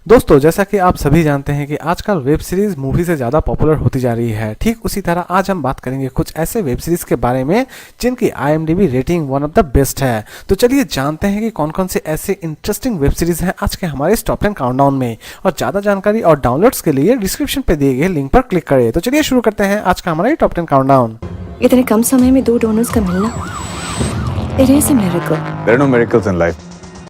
दोस्तों, जैसा कि आप सभी जानते हैं कि आजकल वेब सीरीज मूवी से ज़्यादा पॉपुलर होती जा रही है। ठीक उसी तरह आज हम बात करेंगे कुछ ऐसे वेब सीरीज के बारे में जिनकी IMDb rating one of the best है। तो चलिए जानते हैं कि कौन कौन से ऐसे इंटरेस्टिंग वेब सीरीज हैं आज के हमारे इस टॉप 10 काउंटडाउन में। और ज़्यादा जानकारी और डाउनलोड्स के लिए डिस्क्रिप्शन पे दिए गए लिंक पर क्लिक करें। तो चलिए शुरू करते हैं आज का हमारा ये टॉप 10 काउंटडाउन। इतने कम समय में 2 डोनर्स का मिलना, it is a miracle. There are no miracles in life.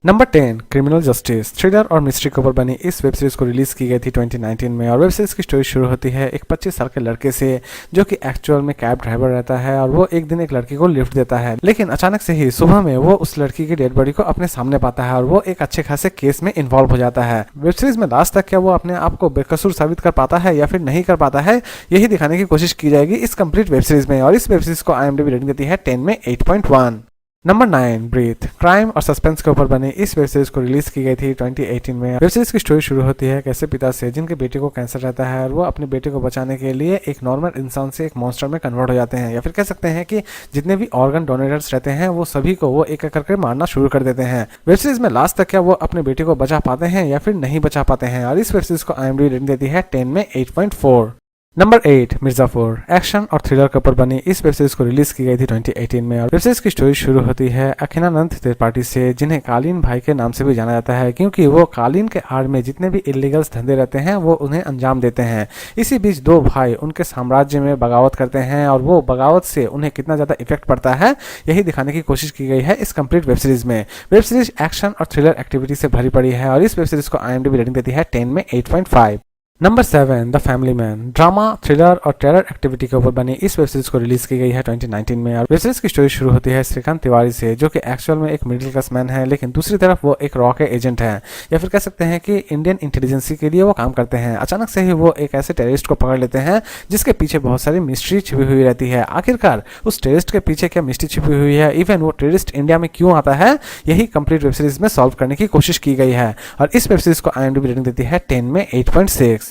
Number 10 criminal justice thriller और मिस्ट्री के ऊपर बनी इस वेब सीरीज को रिलीज की गई थी 2019 में। और वेब सीरीज की स्टोरी शुरू होती है एक 25 साल के लड़के से जो कि एक्चुअल में कैब ड्राइवर रहता है और वो एक दिन एक लड़की को लिफ्ट देता है, लेकिन अचानक से ही सुबह में वो उस लड़की की डेड बॉडी को अपने सामने पाता है और वो एक अच्छे खासे केस में इन्वॉल्व हो जाता है। वेब सीरीज में लास्ट तक क्या वो अपने आप को बेकसूर साबित कर पाता है या फिर नहीं कर पाता है, यही दिखाने की कोशिश की जाएगी इस कंप्लीट वेब सीरीज में। और इस वेब सीरीज को IMDb रेटिंग देती है 10 में 8.1। नंबर 9 ब्रीथ क्राइम और सस्पेंस के ऊपर बनी इस वेब सीरीज को रिलीज की गई थी 2018 में। वेब सीरीज की स्टोरी शुरू होती है कैसे पिता से जिनके बेटे को कैंसर रहता है और वो अपने बेटे को बचाने के लिए एक नॉर्मल इंसान से एक मॉन्स्टर में कन्वर्ट हो जाते हैं, या फिर कह सकते हैं कि जितने भी ऑर्गन डोनेटर्स रहते हैं वो सभी को वो एक एक करके मारना शुरू कर देते हैं। वेब सीरीज में लास्ट तक क्या वो अपने बेटे को बचा पाते हैं या फिर नहीं बचा पाते हैं। और इस वेब सीरीज को IMDb रेटिंग देती है 10 में 8.4। नंबर 8 मिर्जापुर एक्शन और थ्रिलर के ऊपर बनी इस वेब सीरीज को रिलीज की गई थी 2018 में। और वेब सीरीज की स्टोरी शुरू होती है अखिलानंद त्रिपाठी से जिन्हें कालीन भाई के नाम से भी जाना जाता है, क्योंकि वो कालीन के आड़ में जितने भी इलीगल्स धंधे रहते हैं वो उन्हें अंजाम देते हैं। इसी बीच दो भाई उनके साम्राज्य में बगावत करते हैं और वो बगावत से उन्हें कितना ज्यादा इफेक्ट पड़ता है यही दिखाने की कोशिश की गई है इस कंप्लीट वेब सीरीज में। वेब सीरीज एक्शन और थ्रिलर एक्टिविटी से भरी पड़ी है और इस वेब सीरीज को IMDb रेटिंग देती है 10 में 8.5। Number 7 the family man drama thriller और टेरर एक्टिविटी के ऊपर बनी इस वेब सीरीज को रिलीज की गई है 2019 में। और वेब सीरीज की स्टोरी शुरू होती है श्रीकांत तिवारी से जो कि एक्चुअल में एक मिडिल क्लास मैन है, लेकिन दूसरी तरफ वो एक रॉ के एजेंट है, या फिर कह सकते हैं कि इंडियन इंटेलिजेंसी के लिए वो काम करते हैं। अचानक से ही वो एक ऐसे टेररिस्ट को पकड़ लेते हैं जिसके पीछे बहुत सारी मिस्ट्री छिपी हुई रहती है। आखिरकार उस टेररिस्ट के पीछे क्या मिस्ट्री छिपी हुई है, इवन वो टेररिस्ट इंडिया में क्यों आता है, यही कंप्लीट वेब सीरीज में सॉल्व करने की कोशिश की गई है। और इस वेब सीरीज को IMDb रेटिंग देती है 10 में 8.6।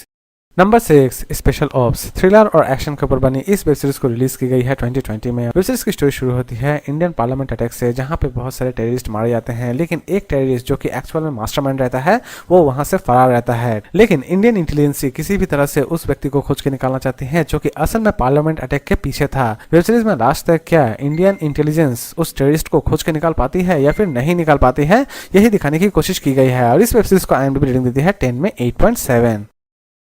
नंबर 6 स्पेशल ऑप्स थ्रिलर और एक्शन के ऊपर बनी इस वेब सीरीज को रिलीज की गई है 2020 में। वेब सीरीज की स्टोरी शुरू होती है इंडियन पार्लियामेंट अटैक से जहां पे बहुत सारे टेररिस्ट मारे जाते हैं, लेकिन एक टेररिस्ट जो कि एक्चुअल में मास्टरमाइंड रहता है वो वहां से फरार रहता है। लेकिन इंडियन इंटेलिजेंसी किसी भी तरह से उस व्यक्ति को खोज के निकालना चाहती है जो कि असल में पार्लियामेंट अटैक के पीछे था। वेब सीरीज में लास्ट तक क्या इंडियन इंटेलिजेंस उस टेररिस्ट को खोज के निकाल पाती है या फिर नहीं निकाल पाती है, यही दिखाने की कोशिश की गई है। और इस वेब सीरीज को IMDb रेटिंग देती है 10 में 8.7।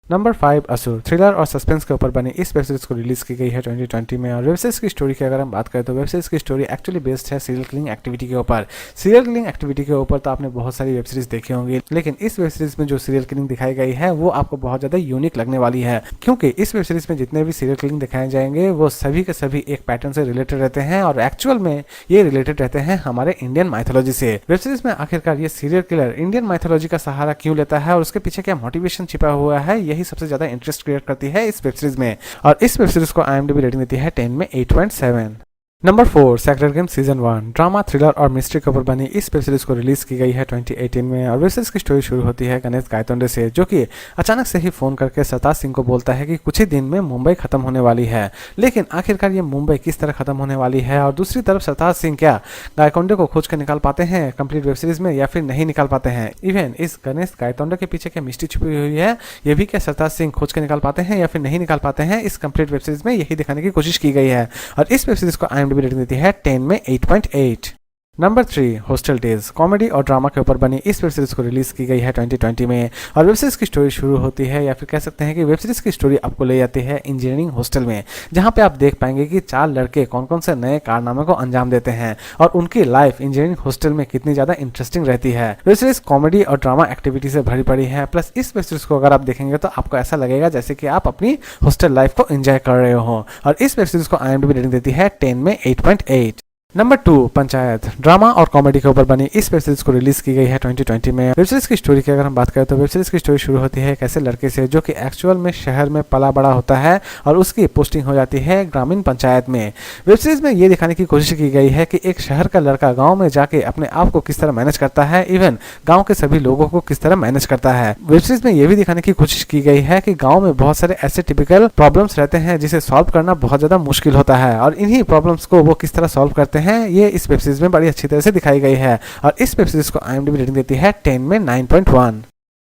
नंबर 5 असुर थ्रिलर और सस्पेंस के ऊपर बनी इस वेब सीरीज को रिलीज की गई है 2020 में। और वेब सीरीज की स्टोरी की अगर हम बात करें तो वेब सीरीज की स्टोरी एक्चुअली बेस्ड है सीरियल किलिंग एक्टिविटी के ऊपर। सीरियल किलिंग एक्टिविटी के ऊपर तो आपने बहुत सारी वेब सीरीज देखी होंगी, लेकिन इस वेब सीरीज में जो सीरियल किलिंग दिखाई गई है वो आपको बहुत ज्यादा यूनिक लगने वाली है, क्योंकि इस वेब सीरीज में जितने भी सीरियल किलिंग दिखाए जाएंगे वो सभी के सभी एक पैटर्न से रिलेटेड रहते हैं और एक्चुअल में ये रिलेटेड रहते हैं हमारे इंडियन माइथोलॉजी से। वेब सीरीज में आखिरकार ये सीरियल किलर इंडियन माइथोलॉजी का सहारा क्यों लेता है और उसके पीछे क्या मोटिवेशन छिपा हुआ है, यही सबसे ज्यादा इंटरेस्ट क्रिएट करती है इस वेब सीरीज में। और इस वेब सीरीज को IMDb रेटिंग देती है 10 में 8.7। Number 4 sacred game season 1 drama thriller और मिस्ट्री के ऊपर बनी इस वेब सीरीज को रिलीज की गई है 2018 में। और वेब सीरीज की स्टोरी शुरू होती है गणेश गायतोंडे से जो कि अचानक से ही फोन करके सरताज सिंह को बोलता है कि कुछ ही दिन में मुंबई खत्म होने वाली है। लेकिन आखिरकार ये मुंबई किस तरह खत्म होने वाली है और दूसरी तरफ सरताज सिंह क्या गायतोंडे को खोज कर निकाल पाते हैं कंप्लीट वेब सीरीज में या फिर नहीं निकाल पाते हैं। इवन इस गणेश गायतोंडे के पीछे क्या मिस्ट्री छुपी हुई है ये भी क्या सरताज सिंह खोज कर निकाल पाते हैं या फिर नहीं निकाल पाते हैं, इस कंप्लीट वेब सीरीज में यही दिखाने की कोशिश की गई है। और इस वेब सीरीज को IMDb रेटिंग देती है 10 में 8.8। नंबर 3 हॉस्टल डेज कॉमेडी और ड्रामा के ऊपर बनी इस वेब सीरीज को रिलीज की गई है 2020 में। और वेब सीरीज की स्टोरी शुरू होती है या फिर कह सकते हैं कि वेब सीरीज की स्टोरी आपको ले जाती है इंजीनियरिंग हॉस्टल में, जहां पे आप देख पाएंगे कि 4 लड़के कौन कौन से नए कारनामे को अंजाम देते हैं और उनकी लाइफ इंजीनियरिंग हॉस्टल में कितनी ज्यादा इंटरेस्टिंग रहती है। वेब सीरीज कॉमेडी और ड्रामा एक्टिविटी से भरी पड़ी है, प्लस इस वेब सीरीज को अगर आप देखेंगे तो आपको ऐसा लगेगा जैसे कि आप अपनी हॉस्टल लाइफ को एंजॉय कर रहे हो। और इस वेब सीरीज को IMDb रेटिंग देती है 10 में 8.8। नंबर 2 पंचायत ड्रामा और कॉमेडी के ऊपर बनी इस वेब सीरीज को रिलीज की गई है 2020 में। वेब सीरीज की स्टोरी की अगर हम बात करें तो वेब सीरीज की स्टोरी शुरू होती है एक ऐसे लड़के से जो कि एक्चुअल में शहर में पला बड़ा होता है और उसकी पोस्टिंग हो जाती है ग्रामीण पंचायत में। वेब सीरीज में ये दिखाने की कोशिश की गई है कि एक शहर का लड़का गाँव में जाके अपने आप को किस तरह मैनेज करता है, इवन गाँव के सभी लोगों को किस तरह मैनेज करता है। वेब सीरीज में ये भी दिखाने की कोशिश की गई है कि गाँव में बहुत सारे ऐसे टिपिकल प्रॉब्लम्स रहते हैं जिसे सॉल्व करना बहुत ज्यादा मुश्किल होता है और इन्हीं प्रॉब्लम्स को वो किस तरह सॉल्व करते हैं ये इस वेब सीरीज में बड़ी अच्छी तरह से दिखाई गई है। और इस वेब सीरीज को IMDb रेटिंग देती है 10 में 9.1।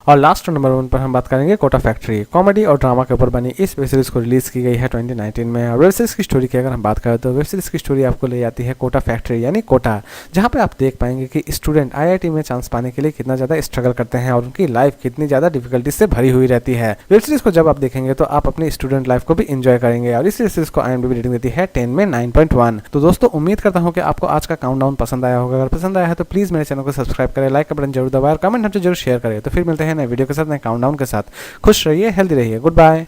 और लास्ट नंबर 1 पर हम बात करेंगे कोटा फैक्ट्री। कॉमेडी और ड्रामा के ऊपर बनी इस वेब सीरीज को रिलीज की गई है 2019 में। और वेब सीरीज की स्टोरी की अगर हम बात करें तो वेब सीरीज की स्टोरी आपको ले जाती है कोटा फैक्ट्री यानी कोटा, जहाँ पे आप देख पाएंगे कि स्टूडेंट आईआईटी में चांस पाने के लिए कितना ज़्यादा स्ट्रगल करते हैं और उनकी लाइफ कितनी ज़्यादा डिफिकल्टी से भरी हुई रहती है। वेब सीरीज को जब आप देखेंगे तो आप अपनी स्टूडेंट लाइफ को भी इंजॉय करेंगे। और इस वेब सीरीज को IMDb रेटिंग देती है 10 में 9.1। तो दोस्तों उम्मीद करता हूँ कि आपको आज का काउंटडाउन पसंद आया होगा। अगर पसंद आया है तो प्लीज़ मेरे चैनल को सब्सक्राइब करें, लाइक का बटन जरूर दबाएं और कमेंट हमसे जरूर शेयर करें। तो फिर मिलते हैं नए वीडियो के साथ, नए काउंटडाउन के साथ। खुश रहिए, हेल्दी रहिए, गुड बाय।